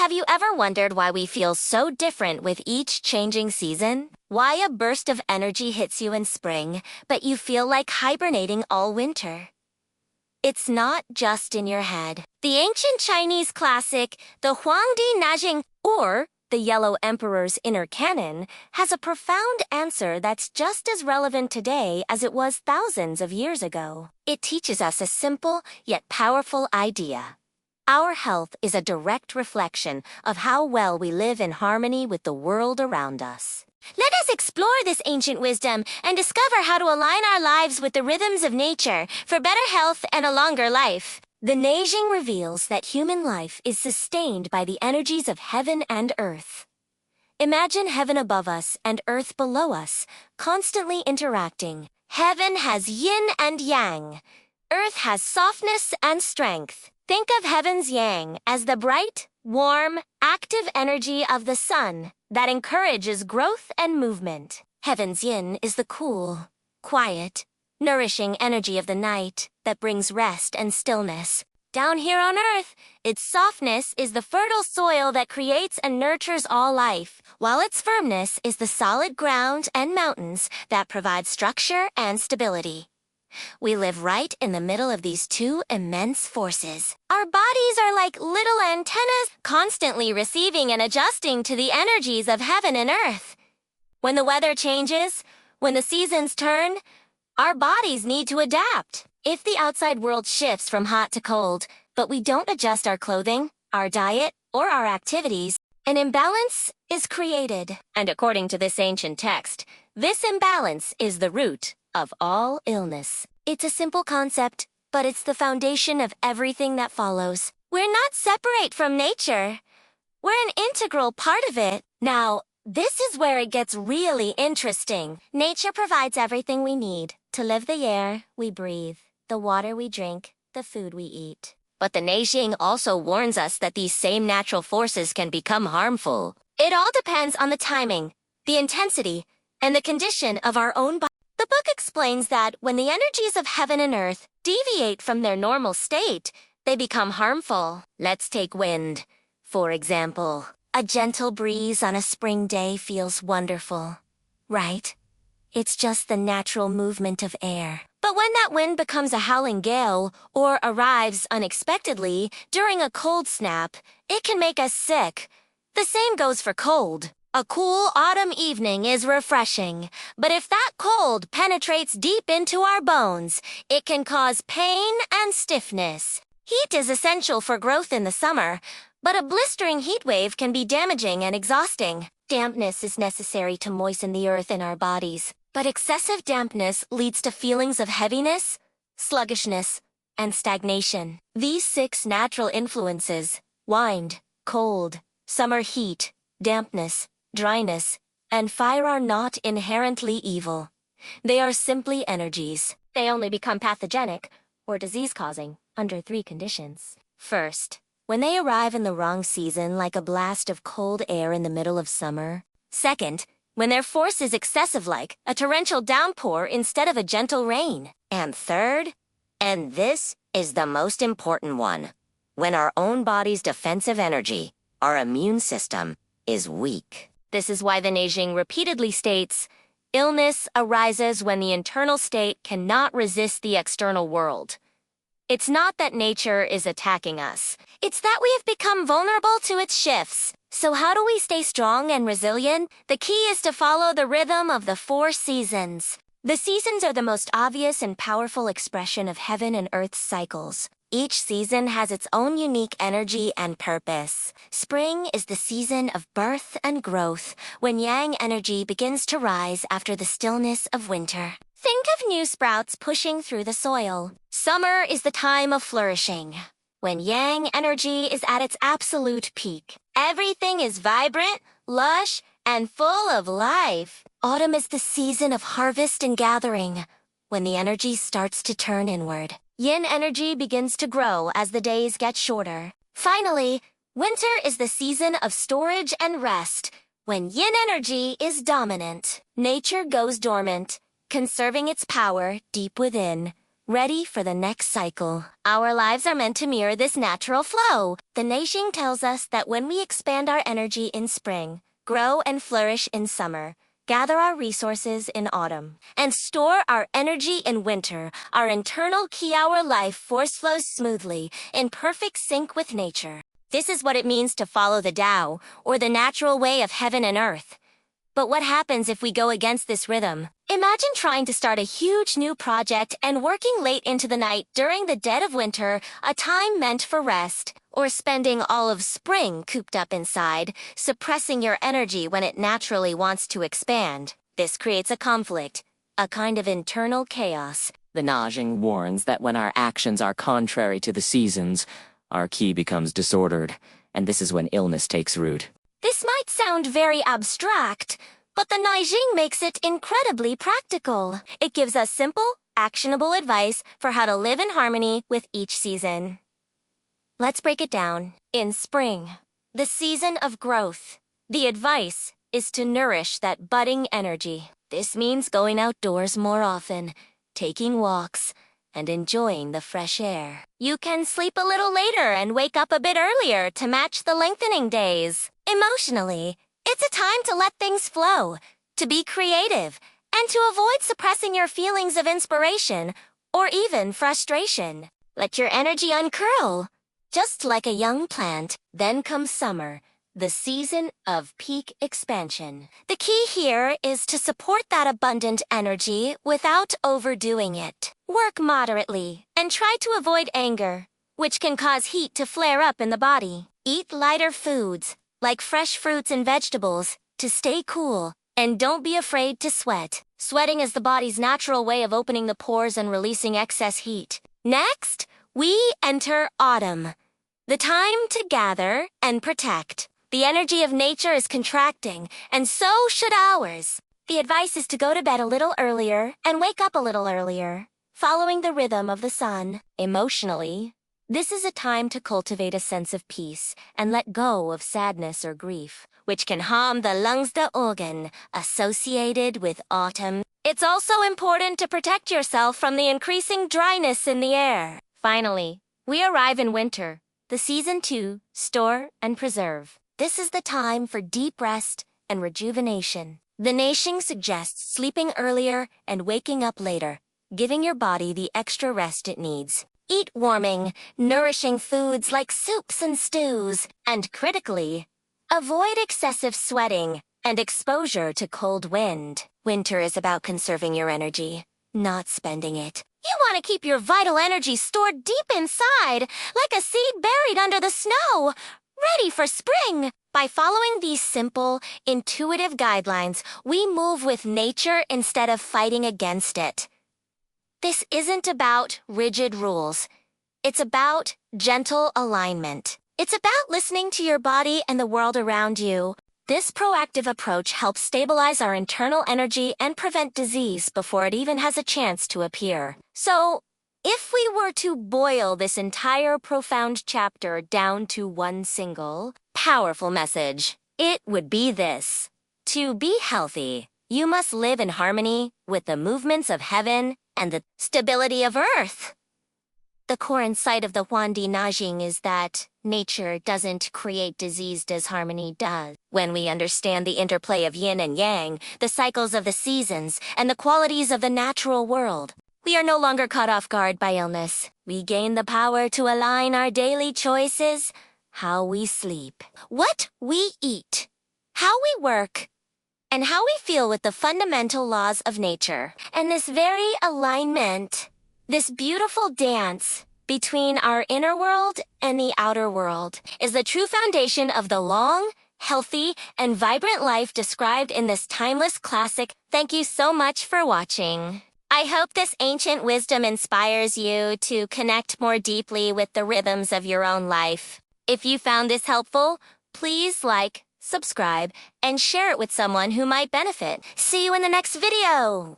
Have you ever wondered why we feel so different with each changing season? Why a burst of energy hits you in spring, but you feel like hibernating all winter? It's not just in your head. The ancient Chinese classic, the Huangdi Neijing, or the Yellow Emperor's Inner Canon, has a profound answer that's just as relevant today as it was thousands of years ago. It teaches us a simple yet powerful idea. Our health is a direct reflection of how well we live in harmony with the world around us. Let us explore this ancient wisdom and discover how to align our lives with the rhythms of nature for better health and a longer life. The Neijing reveals that human life is sustained by the energies of heaven and earth. Imagine heaven above us and earth below us, constantly interacting. Heaven has yin and yang. Earth has softness and strength. Think of heaven's yang as the bright, warm, active energy of the sun that encourages growth and movement. Heaven's yin is the cool, quiet, nourishing energy of the night that brings rest and stillness. Down here on earth, its softness is the fertile soil that creates and nurtures all life, while its firmness is the solid ground and mountains that provide structure and stability. We live right in the middle of these two immense forces. Our bodies are like little antennas, constantly receiving and adjusting to the energies of heaven and earth. When the weather changes, when the seasons turn, our bodies need to adapt. If the outside world shifts from hot to cold, but we don't adjust our clothing, our diet, or our activities, an imbalance is created. And according to this ancient text, this imbalance is the root of all illness. It's a simple concept, but it's the foundation of everything that follows. We're not separate from nature. We're an integral part of it. Now, this is where it gets really interesting. Nature provides everything we need to live: the air we breathe, the water we drink, the food we eat. But the Neijing also warns us that these same natural forces can become harmful. It all depends on the timing, the intensity, and the condition of our own body. The book explains that when the energies of heaven and earth deviate from their normal state, they become harmful. Let's take wind, for example. A gentle breeze on a spring day feels wonderful, right? It's just the natural movement of air. But when that wind becomes a howling gale or arrives unexpectedly during a cold snap, it can make us sick. The same goes for cold. A cool autumn evening is refreshing, but if that cold penetrates deep into our bones, it can cause pain and stiffness. Heat is essential for growth in the summer, but a blistering heat wave can be damaging and exhausting. Dampness is necessary to moisten the earth in our bodies, but excessive dampness leads to feelings of heaviness, sluggishness, and stagnation. These 6 natural influences, wind, cold, summer heat, dampness, dryness, and fire, are not inherently evil. They are simply energies. They only become pathogenic or disease-causing under 3 conditions. First, when they arrive in the wrong season, like a blast of cold air in the middle of summer. Second, when their force is excessive, like a torrential downpour instead of a gentle rain. And third, and this is the most important one, when our own body's defensive energy, our immune system, is weak. This is why the Neijing repeatedly states, illness arises when the internal state cannot resist the external world. It's not that nature is attacking us. It's that we have become vulnerable to its shifts. So how do we stay strong and resilient? The key is to follow the rhythm of the 4 seasons. The seasons are the most obvious and powerful expression of heaven and earth's cycles. Each season has its own unique energy and purpose. Spring is the season of birth and growth, when yang energy begins to rise after the stillness of winter. Think of new sprouts pushing through the soil. Summer is the time of flourishing, when yang energy is at its absolute peak. Everything is vibrant, lush, and full of life. Autumn is the season of harvest and gathering, when the energy starts to turn inward. Yin energy begins to grow as the days get shorter. Finally, winter is the season of storage and rest, when yin energy is dominant. Nature goes dormant, conserving its power deep within, ready for the next cycle. Our lives are meant to mirror this natural flow. The Neijing tells us that when we expand our energy in spring, grow and flourish in summer, gather our resources in autumn, and store our energy in winter, our internal Ki-hour life force flows smoothly, in perfect sync with nature. This is what it means to follow the Tao, or the natural way of heaven and earth. But what happens if we go against this rhythm? Imagine trying to start a huge new project and working late into the night during the dead of winter, a time meant for rest, or spending all of spring cooped up inside, suppressing your energy when it naturally wants to expand. This creates a conflict, a kind of internal chaos. The Neijing warns that when our actions are contrary to the seasons, our ki becomes disordered, and this is when illness takes root. This might sound very abstract, but the Neijing makes it incredibly practical. It gives us simple, actionable advice for how to live in harmony with each season. Let's break it down. In spring, the season of growth, the advice is to nourish that budding energy. This means going outdoors more often, taking walks, and enjoying the fresh air. You can sleep a little later and wake up a bit earlier to match the lengthening days. Emotionally, it's a time to let things flow, to be creative, and to avoid suppressing your feelings of inspiration or even frustration. Let your energy uncurl, just like a young plant. Then comes summer, the season of peak expansion. The key here is to support that abundant energy without overdoing it. Work moderately and try to avoid anger, which can cause heat to flare up in the body. Eat lighter foods, like fresh fruits and vegetables, to stay cool, and don't be afraid to sweat. Sweating is the body's natural way of opening the pores and releasing excess heat. Next, we enter autumn, the time to gather and protect. The energy of nature is contracting, and so should ours. The advice is to go to bed a little earlier and wake up a little earlier, following the rhythm of the sun. Emotionally, this is a time to cultivate a sense of peace and let go of sadness or grief, which can harm the lungs, the organ associated with autumn. It's also important to protect yourself from the increasing dryness in the air. Finally, we arrive in winter, the season to store and preserve. This is the time for deep rest and rejuvenation. The Neijing suggests sleeping earlier and waking up later, giving your body the extra rest it needs. Eat warming, nourishing foods like soups and stews, and critically, avoid excessive sweating and exposure to cold wind. Winter is about conserving your energy, not spending it. You want to keep your vital energy stored deep inside, like a seed buried under the snow, ready for spring. By following these simple, intuitive guidelines, we move with nature instead of fighting against it. This isn't about rigid rules. It's about gentle alignment. It's about listening to your body and the world around you. This proactive approach helps stabilize our internal energy and prevent disease before it even has a chance to appear. So, if we were to boil this entire profound chapter down to one single, powerful message, it would be this. To be healthy, you must live in harmony with the movements of heaven and the stability of earth. The core insight of the Huangdi Neijing is that nature doesn't create disease as harmony does. When we understand the interplay of yin and yang, the cycles of the seasons, and the qualities of the natural world, we are no longer caught off guard by illness. We gain the power to align our daily choices, how we sleep, what we eat, how we work, and how we feel with the fundamental laws of nature. And this very alignment, this beautiful dance between our inner world and the outer world, is the true foundation of the long, healthy, and vibrant life described in this timeless classic. Thank you so much for watching. I hope this ancient wisdom inspires you to connect more deeply with the rhythms of your own life. If you found this helpful, please like, subscribe, and share it with someone who might benefit. See you in the next video!